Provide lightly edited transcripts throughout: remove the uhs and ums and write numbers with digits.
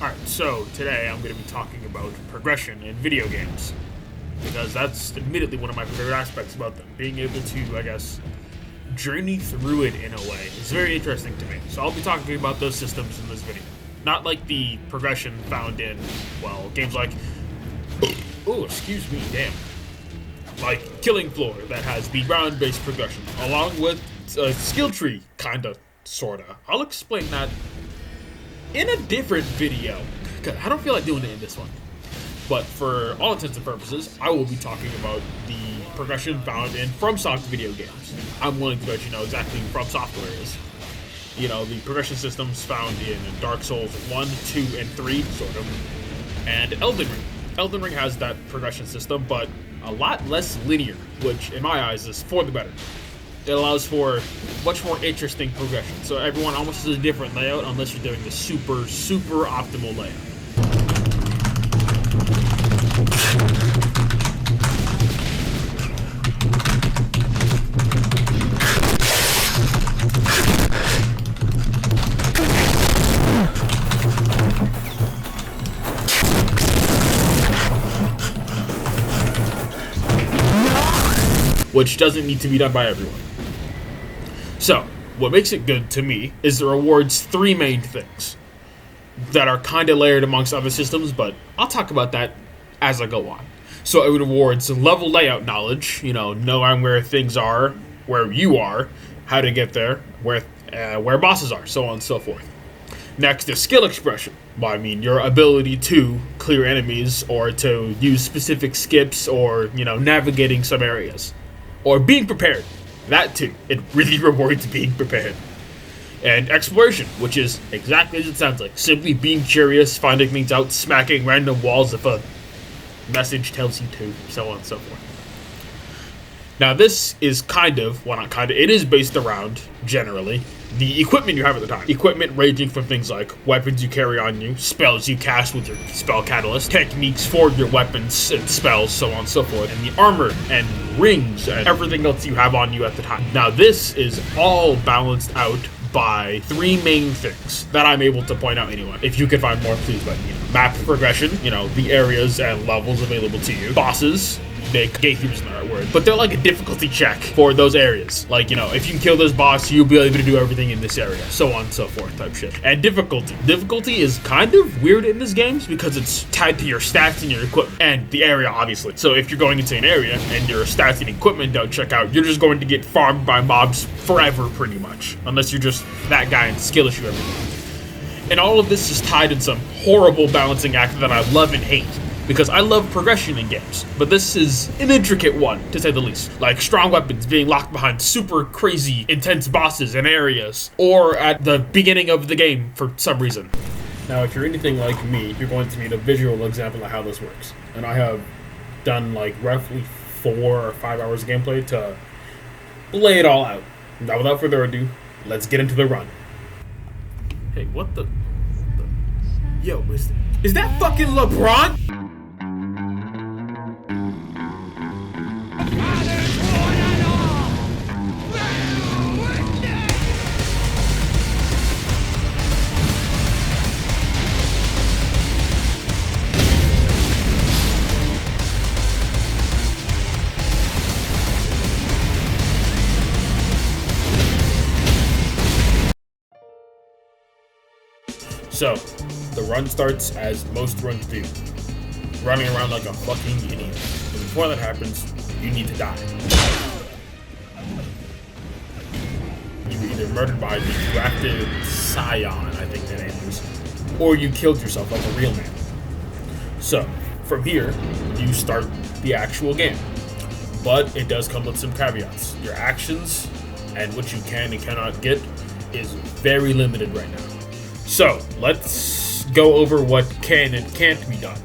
Alright, so today I'm going to be talking about progression in video games. Because that's admittedly one of my favorite aspects about them. Being able to, journey through it in a way is very interesting to me. So I'll be talking about those systems in this video. Not like the progression found in, games like... Oh, excuse me, damn. Like Killing Floor that has the round-based progression, along with a skill tree, kinda, sorta. I'll explain that in a different video, because I don't feel like doing it in this one. But for all intents and purposes, I will be talking about the progression found in FromSoft video games. I'm willing to bet you know exactly who From Software is. You know, the progression systems found in Dark Souls 1, 2, and 3, sort of, and Elden Ring. Elden Ring has that progression system, but a lot less linear, which in my eyes is for the better. It allows for much more interesting progression. So everyone almost has a different layout unless you're doing the super optimal layout. Which doesn't need to be done by everyone. So, what makes it good to me is it rewards three main things that are kind of layered amongst other systems, but I'll talk about that as I go on. So it rewards level layout knowledge, knowing where things are, where you are, how to get there, where bosses are, so on and so forth. Next is skill expression. Well, I mean, your ability to clear enemies or to use specific skips or, navigating some areas. Or being prepared. That too. It really rewards being prepared. And exploration, which is exactly as it sounds like. Simply being curious, finding things out, smacking random walls if a message tells you to, so on and so forth. Now this is it is based around, generally, the equipment you have at the time. Equipment ranging from things like weapons you carry on you, spells you cast with your spell catalyst, techniques for your weapons and spells, so on and so forth, and the armor and rings and everything else you have on you at the time. Now this is all balanced out by three main things that I'm able to point out anyway. If you can find more, please let me know. Map progression, the areas and levels available to you. Bosses. Gatekeepers in the right word, but they're like a difficulty check for those areas. Like, if you can kill this boss, you'll be able to do everything in this area, so on and so forth type shit. And difficulty. Difficulty is kind of weird in this game because it's tied to your stats and your equipment and the area, obviously. So if you're going into an area and your stats and equipment don't check out, you're just going to get farmed by mobs forever, pretty much, unless you're just that guy and skill issue everything. And all of this is tied in some horrible balancing act that I love and hate. Because I love progression in games, but this is an intricate one, to say the least. Like strong weapons being locked behind super crazy, intense bosses and areas, or at the beginning of the game for some reason. Now, if you're anything like me, you're going to need a visual example of how this works. And I have done roughly 4 or 5 hours of gameplay to lay it all out. Now, without further ado, let's get into the run. Hey, what the Yo, is that fucking LeBron? So, the run starts as most runs do, running around like a fucking idiot. But before that happens, you need to die. You were either murdered by the grafted Scion, I think the name is, or you killed yourself like a real man. So, from here, you start the actual game. But it does come with some caveats. Your actions and what you can and cannot get is very limited right now. So, let's go over what can and can't be done.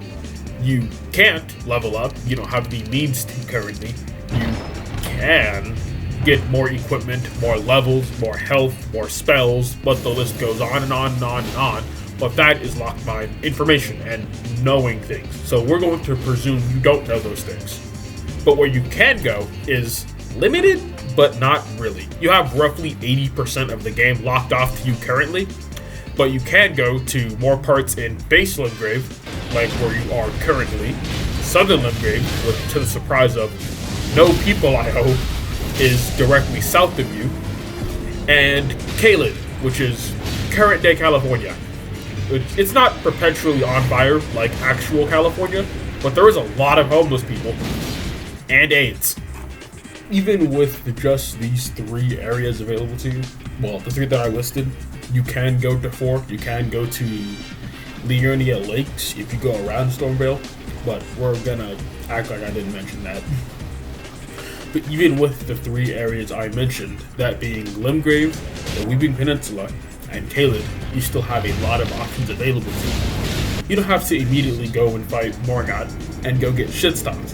You can't level up, you don't have the means to currently. You can get more equipment, more levels, more health, more spells, but the list goes on and on and on and on. But that is locked by information and knowing things. So we're going to presume you don't know those things. But where you can go is limited, but not really. You have roughly 80% of the game locked off to you currently. But you can go to more parts in base Limgrave, like where you are currently, Southern Limgrave, which to the surprise of no people, I hope, is directly south of you, and Caelid, which is current day California. It's not perpetually on fire like actual California, but there is a lot of homeless people and AIDS. Even with just these 3 areas available to you, well, the 3 that I listed, you can go to 4. You can go to Liurnia Lakes if you go around Stormvale, but we're gonna act like I didn't mention that. But even with the 3 areas I mentioned, that being Limgrave, the Weeping Peninsula, and Caelid, you still have a lot of options available to you. You don't have to immediately go and fight Morgoth and go get shit stomped.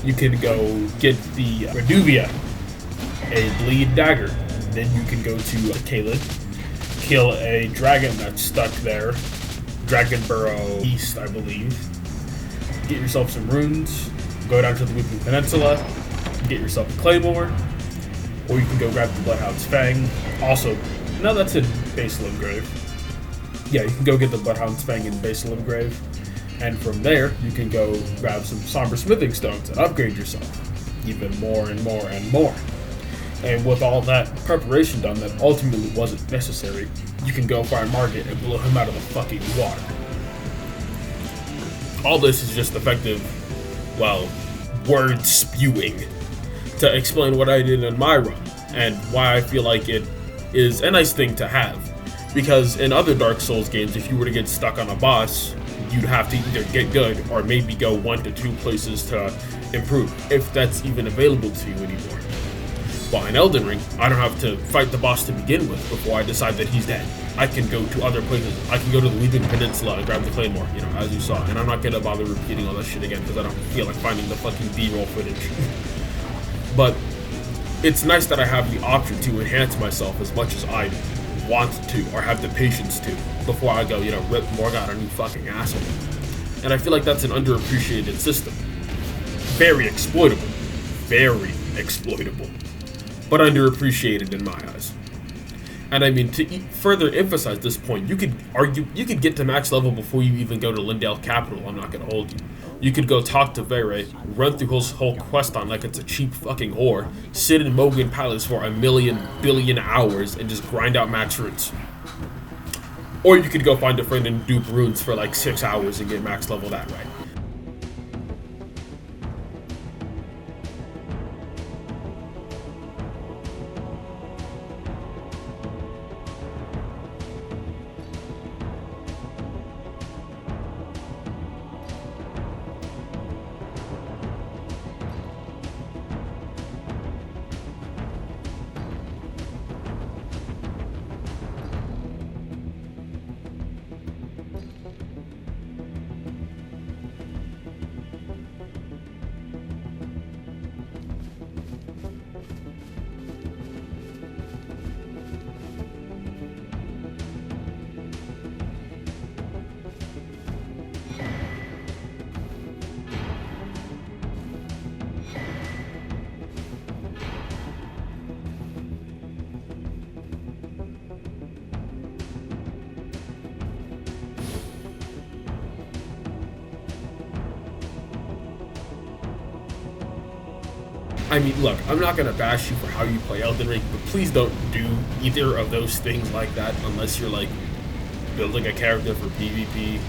You can go get the Reduvia, a bleed dagger. Then you can go to Caelid, kill a dragon that's stuck there, Dragon Burrow East, I believe. Get yourself some runes, go down to the Weeping Peninsula, get yourself a claymore, or you can go grab the Bloodhound's Fang. Also, no, that's in base Limgrave. Yeah, you can go get the Bloodhound's Fang in base Limgrave, and from there, you can go grab some Somber Smithing Stones and upgrade yourself even more and more and more. And with all that preparation done that ultimately wasn't necessary, you can go find Margit and blow him out of the fucking water. All this is just effective, well, word spewing to explain what I did in my run and why I feel like it is a nice thing to have. Because in other Dark Souls games, if you were to get stuck on a boss, you'd have to either get good or maybe go 1 to 2 places to improve, if that's even available to you anymore. While in Elden Ring, I don't have to fight the boss to begin with before I decide that he's dead. I can go to other places. I can go to the Weeping Peninsula and grab the Claymore, as you saw. And I'm not gonna bother repeating all that shit again because I don't feel like finding the fucking B-roll footage. But it's nice that I have the option to enhance myself as much as I want to or have the patience to before I go, rip Morgoth a new fucking asshole. And I feel like that's an underappreciated system. Very exploitable. Very exploitable. But underappreciated in my eyes. And I mean, to further emphasize this point, you could get to max level before you even go to Lindale Capital. I'm not gonna hold you. You could go talk to Vere, run through his whole quest on like it's a cheap fucking whore, sit in Mogan Palace for 1,000,000 billion hours and just grind out max runes. Or you could go find a friend and dupe runes for like 6 hours and get max level that way. I mean, look, I'm not gonna bash you for how you play Elden Ring, but please don't do either of those things like that unless you're like building a character for PvP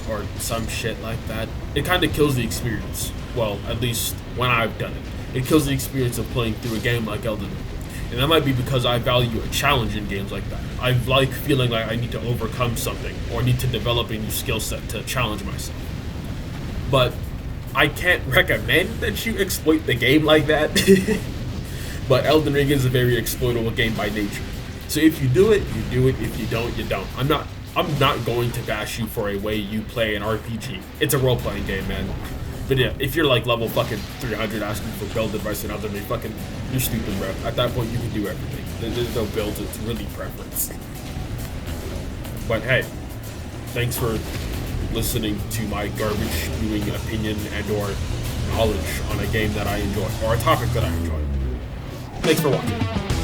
or some shit like that. It kind of kills the experience. Well, at least when I've done it. It kills the experience of playing through a game like Elden Ring. And that might be because I value a challenge in games like that. I like feeling like I need to overcome something or need to develop a new skill set to challenge myself. But I can't recommend that you exploit the game like that. But Elden Ring is a very exploitable game by nature. So if you do it, you do it. If you don't, you don't. I'm not going to bash you for a way you play an RPG. It's a role-playing game, man. But yeah, if you're like level fucking 300 asking for build advice and Elden Ring, you're stupid, bro. At that point, you can do everything. There's no builds, it's really preference. But hey, thanks for listening to my garbage spewing opinion and or knowledge on a game that I enjoy, or a topic that I enjoy. Thanks for watching.